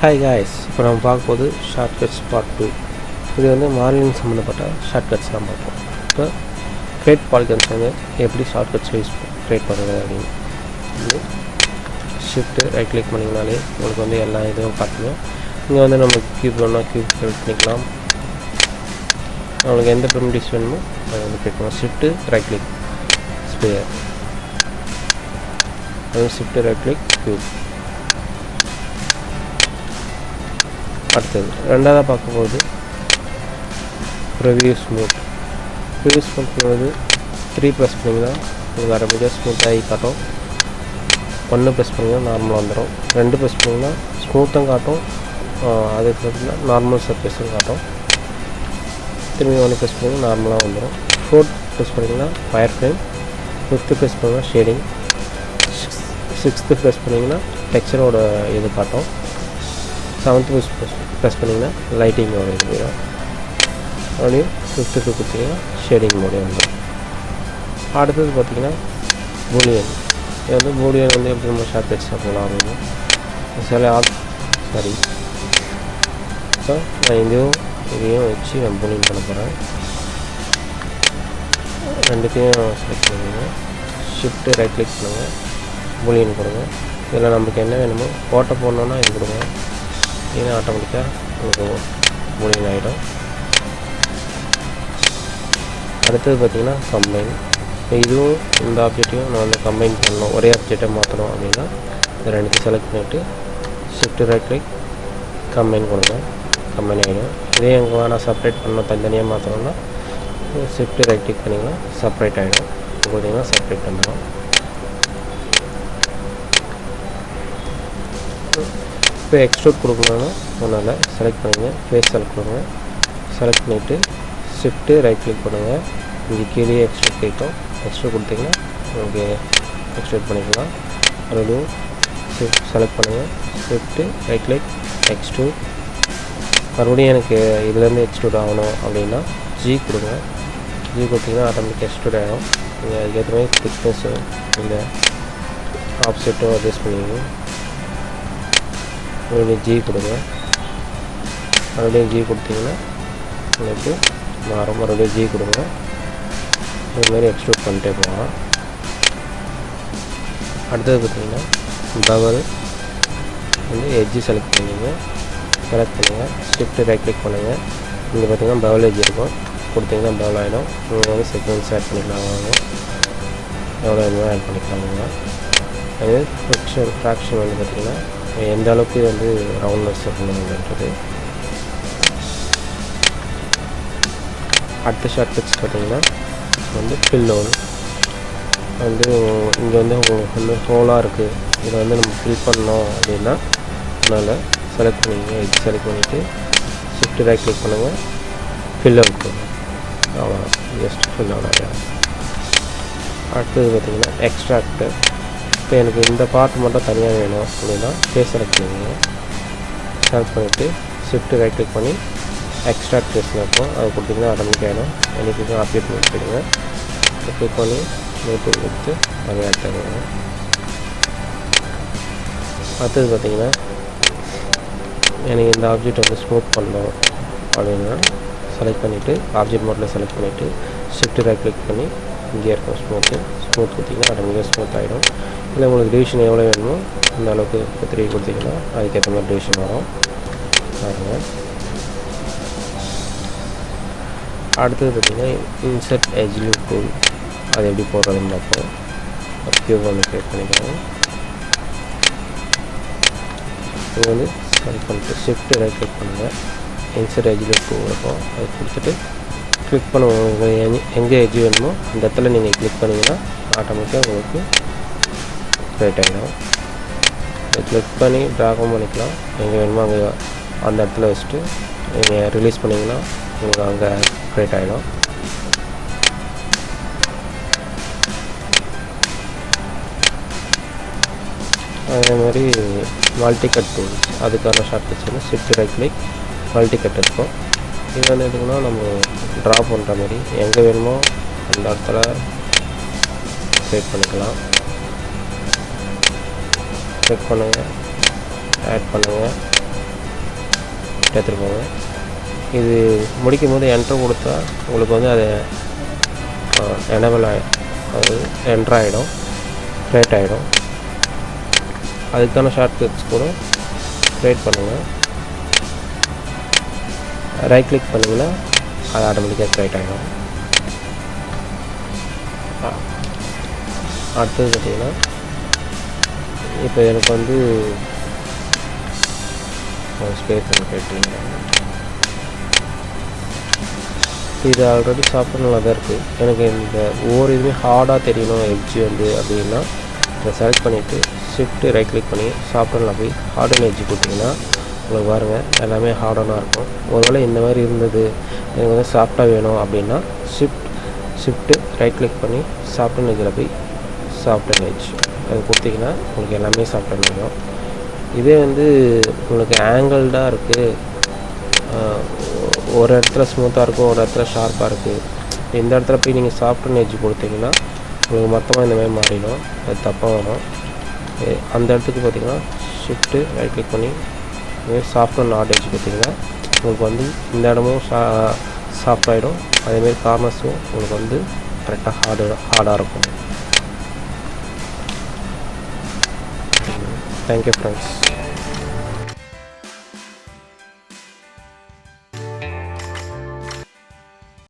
Hi guys, இப்போ நம்ம பார்க்க போது ஷார்ட்கட்ஸ் பார்ட் 2. இது வந்து மார்லின் சம்மந்தப்பட்ட ஷார்ட்கட்ஸ் தான் பார்ப்போம். இப்போ கிரியேட் பாலிகன்ஸ் வந்து எப்படி ஷார்ட்கட்ஸ் யூஸ் க்ரியேட் பண்ணுறது அப்படின்னு வந்து ஷிஃப்ட்டு ரைட் கிளிக் பண்ணிங்கனாலே உங்களுக்கு வந்து எல்லா இதுவும் காட்டுங்க. இங்கே வந்து நம்ம க்யூப் வேணும்னா க்யூப் செலக்ட் பண்ணிக்கலாம். நம்மளுக்கு எந்த ப்ரிமிட்டிவ்ஸ் வேணுமோ அதை வந்து கிளிக் பண்ணலாம். ஷிஃப்ட்டு ரைட் கிளிக் ஸ்பியர், அது ஷிஃப்ட்டு ரைட் கிளிக் க்யூப். அடுத்தது ரெண்டாவதாக பார்க்கும்போது preview smooth. Preview smooth 3 press பண்ணிங்கன்னா உங்களுக்கு ஆட்டோமேட்டிக்காக ஸ்மூத்தாகி காட்டும். 1 ப்ரெஸ் பண்ணிங்கன்னா நார்மலாக வந்துடும். 2 ப்ரெஸ் பண்ணிங்கன்னா ஸ்மூத்தும் காட்டும், அதுக்கு பார்த்தீங்கன்னா நார்மல் சர்ஃபேஸும் காட்டும். திரும்பி 1 ப்ரெஸ் பண்ணிங்கன்னா நார்மலாக வந்துடும். 4 ப்ரெஸ் பண்ணிங்கன்னா ஃபயர் ஃப்ரேம். 5th ப்ரெஸ் பண்ணிங்கன்னா ஷேடிங். 6th ப்ரெஸ் பண்ணிங்கன்னா டெக்ஸ்சரோட இது காட்டும். 7th ப்ரெஸ் பண்ணிங்கன்னா லைட்டிங்கோட இது வரும். அப்படியே 5th கொடுத்தீங்கன்னா ஷேடிங் மோடு வந்துடும். அடுத்தது பார்த்திங்கன்னா பூலியன். இது வந்து பூலியன் வந்து எப்படி நம்ம ஷார்ட்கட்ஸ் போகலாம் அப்படின்னு சாரி. ஸோ நான் இதையும் வச்சு நான் பூலியன் பண்ண போகிறேன். ரெண்டுத்தையும் செலக்ட் பண்ணுங்க. ஷிஃப்ட்டு ரைட் கிளிக் பண்ணுங்கள், பூலியன் கொடுங்க. இதில் நமக்கு என்ன வேணுமோ ஃபோட்டோ போடணுன்னா இது கொடுங்க. ஏன்னா ஆட்டோமேட்டிக்காக உங்களுக்கு பூலியன் ஆகிடும். அடுத்தது பார்த்திங்கன்னா கம்பைன். இதுவும் இந்த ஆப்ஜெக்டையும் நான் வந்து கம்பைன் பண்ணணும், ஒரே ஆப்ஜெக்டை மாற்றணும் அப்படின்னா இந்த ரெண்டுத்தையும் செலக்ட் பண்ணிவிட்டு ஷிஃப்ட் ரைட் கிளிக் கம்பைன் கொடுங்க. கம்பைன் ஆகிடும். இதே எங்கே வேணால் செப்பரேட் பண்ணணும், தனித்தனியாக மாற்றணும்னா ஷிஃப்ட் ரைட் கிளிக் பண்ணிங்கன்னா செப்பரேட் ஆகிடும். பார்த்தீங்கன்னா செப்பரேட் பண்ணிடும். இப்போ எக்ஸ்ட்ரூட் கொடுக்கணும்னா ஒன்றும் இல்லை, செலக்ட் பண்ணுங்கள், ஃபேஸ் செலக்ட் பண்ணுங்கள். செலக்ட் பண்ணிவிட்டு ஷிஃப்ட்டு ரைட் கிளிக் பண்ணுங்கள். இங்கே கீழே எக்ஸ்ட்ரூட் கேட்கும். எக்ஸ்ட்ரூட் கொடுத்தீங்கன்னா உங்களுக்கு எக்ஸ்ட்ரூட் பண்ணிக்கலாம். மறுபடியும் செலக்ட் பண்ணுங்கள், ஷிஃப்ட்டு ரைட் கிளிக் எக்ஸ்ட்ரூட். மறுபடியும் எனக்கு இதுலேருந்து எக்ஸ்ட்ரூட் ஆகணும் அப்படின்னா ஜி கொடுங்க. ஜி கொடுத்தீங்கன்னா ஆட்டோமேட்டிக் எக்ஸ்ட்ரூட் ஆகிடும். நீங்கள் அதுக்கேற்ற மாதிரி திக்னஸ்ஸோ இல்லை ஆப்செட்டோ அட்ஜஸ்ட் பண்ணிக்கணும். மறுபடியும் ஜி கொடுங்க. மறுபடியும் ஜி கொடுத்தீங்கன்னா உங்களுக்கு மாறும். மறுபடியும் ஜி கொடுங்க. இதுமாதிரி எக்ஸ்ட்ரூட் பண்ணிட்டே போகலாம். அடுத்தது பார்த்திங்கன்னா பவல் வந்து எட்ஜி செலக்ட் பண்ணிங்க. செலக்ட் பண்ணுங்கள், ஷிஃப்ட்டு ரைட் கிளிக் பண்ணுங்கள். இங்கே பார்த்திங்கன்னா பவல் எட்ஜ் இருக்கும், கொடுத்திங்கன்னா பவல் ஆகிடும். நீங்கள் வந்து செக்மெண்ட்ஸ் ஆட் பண்ணிக்கலாம். எவ்வளோ வேணுமோ ஆட் பண்ணிக்கலாமுங்க. அது ஃப்ராக்ஷன் வந்து பார்த்திங்கன்னா எந்த அளவுக்கு வந்து ரவுண்ட்னஸ் பண்ணணுன்றது. அடுத்த ஷார்ட்கட்ஸ் பார்த்திங்கன்னா வந்து ஃபில் ஹோல். வந்து இங்கே வந்து வந்து ஹோலாக இருக்குது, இதை வந்து நம்ம ஃபில் பண்ணோம் அப்படின்னா அதனால் செலக்ட் பண்ணிங்க. இது செலக்ட் பண்ணிவிட்டு ஷிஃப்ட் ரைட் கிளிக் பண்ணுங்கள், ஃபில் அவுட் பண்ணுங்கள். அவ்வளோ ஜஸ்ட் ஃபில் அவுட் ஆகிடும். அடுத்தது பார்த்திங்கன்னா எக்ஸ்ட்ராக்ட். இப்போ எனக்கு இந்த பார்ட் மட்டும் தனியாக வேணும் அப்படின்னா ஃபேஸ் செலக்ட் பண்ணுவீங்க. செலக்ட் பண்ணிவிட்டு ஷிஃப்ட் ரைட் கிளிக் பண்ணி எக்ஸ்ட்ராக்ட் ஃபேஸில் இருக்கும், அது கொடுத்திங்கன்னா ஆட்டோமேட்டிக் ஆகிடும். எனக்கு அப்டேட் பண்ணி போயிடுங்க. கிளிக் பண்ணி நோட்டு கொடுத்து அதை ஆட் பண்ணுங்க. அடுத்தது பார்த்திங்கன்னா எனக்கு இந்த ஆப்ஜெக்ட் வந்து ஸ்மூத் பண்ணணும் அப்படின்னா செலக்ட் பண்ணிவிட்டு ஆப்ஜெக்ட் மோட்டில் செலக்ட் பண்ணிவிட்டு ஷிஃப்ட் ரைட் கிளிக் பண்ணி இங்கே இருக்கும் ஸ்மூத் கொடுத்திங்கன்னா ஆட்டோமேட்டிக்காக ஸ்மூத் ஆகிடும். இல்லை உங்களுக்கு டிவிஷன் எவ்வளோ வேணுமோ அந்த அளவுக்கு இப்போ 3 கொடுத்திங்கன்னா அதுக்கேற்ற மாதிரி டிவிஷன் வரும் பாருங்கள். அடுத்தது பார்த்திங்கன்னா இன்சர்ட் எஜ்லூட் டூல், அது எப்படி போடுறதுன்னு பார்ப்போம். க்யூப் ஒன்று க்ரியேட் பண்ணிக்கலாம். இது வந்து செலக்ட் பண்ணிட்டு ஷிஃப்ட் ரைட் கிளிக் பண்ணுங்கள். இன்சர்ட் எஜ்லூட் டூல் இருக்கும், அது கொடுத்துட்டு கிளிக் பண்ணுவோம். எங்கே எஜ்ஜு வேணுமோ அந்த இடத்துல நீங்கள் கிளிக் பண்ணிங்கன்னா ஆட்டோமேட்டிக்காக உங்களுக்கு க்ரியேட் ஆகிடும். கிளிக் பண்ணி ட்ராகும் பண்ணிக்கலாம். எங்கே வேணுமோ அங்கே அந்த இடத்துல வச்சுட்டு நீங்கள் ரிலீஸ் பண்ணிங்கன்னா உங்களுக்கு அங்கே க்ரியேட் ஆகிடும். அதே மாதிரி மல்டி கட் டூல்ஸ், அதுக்கான ஷார்ட்கட்ஸ் வந்து shift right click multi cut இருக்கும். இது வந்து எதுக்குன்னா நம்ம ட்ரா பண்ணுற மாதிரி எங்கே வேணுமோ அந்த இடத்துல க்ரியேட் பண்ணிக்கலாம். கிளிக் பண்ணுங்கள், ஆட் பண்ணுங்கள். எடுத்துகிட்டு போங்க. இது முடிக்கும் போது என்ட்ரு கொடுத்தா உங்களுக்கு வந்து அது எனபிள் அது என்ட்ரு ஆகிடும், க்ரியேட் ஆகிடும். அதுக்கான ஷார்ட்கட்ஸ் கூட க்ரியேட் பண்ணுங்கள். ரைட் கிளிக் பண்ணிங்கன்னா அது ஆட்டோமேட்டிக்காக க்ரியேட் ஆகிடும். அடுத்தது பார்த்திங்கன்னா இப்போ எனக்கு வந்து ஸ்பேஸ் கேட்டிங்க, இது ஆல்ரெடி சாஃப்ட்வேர் தான் இருக்குது. எனக்கு இந்த ஒவ்வொரு இதுவுமே ஹார்டாக தெரியணும் எட்ஜ் வந்து அப்படின்னா இதை செலக்ட் பண்ணிவிட்டு ஷிஃப்ட்டு ரைட் கிளிக் பண்ணி சாஃப்ட்வேரில் போய் ஹார்டன் எட்ஜ் கொடுத்திங்கன்னா உங்களுக்கு பாருங்கள் எல்லாமே ஹார்டனாக இருக்கும். ஒருவேளை இந்த மாதிரி இருந்தது எனக்கு வந்து சாஃப்டாக வேணும் அப்படின்னா ஷிஃப்ட்டு ரைட் கிளிக் பண்ணி சாஃப்ட்வேர் எட்ஜில் போய் சாஃப்ட்வேர் எட்ஜ் அது கொடுத்திங்கன்னா உங்களுக்கு எல்லாமே சாஃப்ட்வேர் வேணும். இதே வந்து உங்களுக்கு ஆங்கிள்டாக இருக்குது, ஒரு இடத்துல ஸ்மூத்தாக இருக்கும், ஒரு இடத்துல ஷார்ப்பாக இருக்குது, இந்த இடத்துல போய் நீங்கள் சாஃப்ட்வேர் எட்ஜ் கொடுத்தீங்கன்னா உங்களுக்கு மொத்தமாக இந்த மாதிரி மாறிடும், அது தப்பாக வரும். அந்த இடத்துக்கு பார்த்திங்கன்னா ஷிஃப்ட்டு ரைட் கிளிக் பண்ணி சாஃப்ட்வேர் நாட் எட்ஜ் கொடுத்திங்கன்னா உங்களுக்கு வந்து இந்த இடமும் சாஃப்டாகிடும். அதேமாரி கார்னர்ஸும் உங்களுக்கு வந்து கரெக்டாக ஹார்டாக இருக்கும். Thank you friends.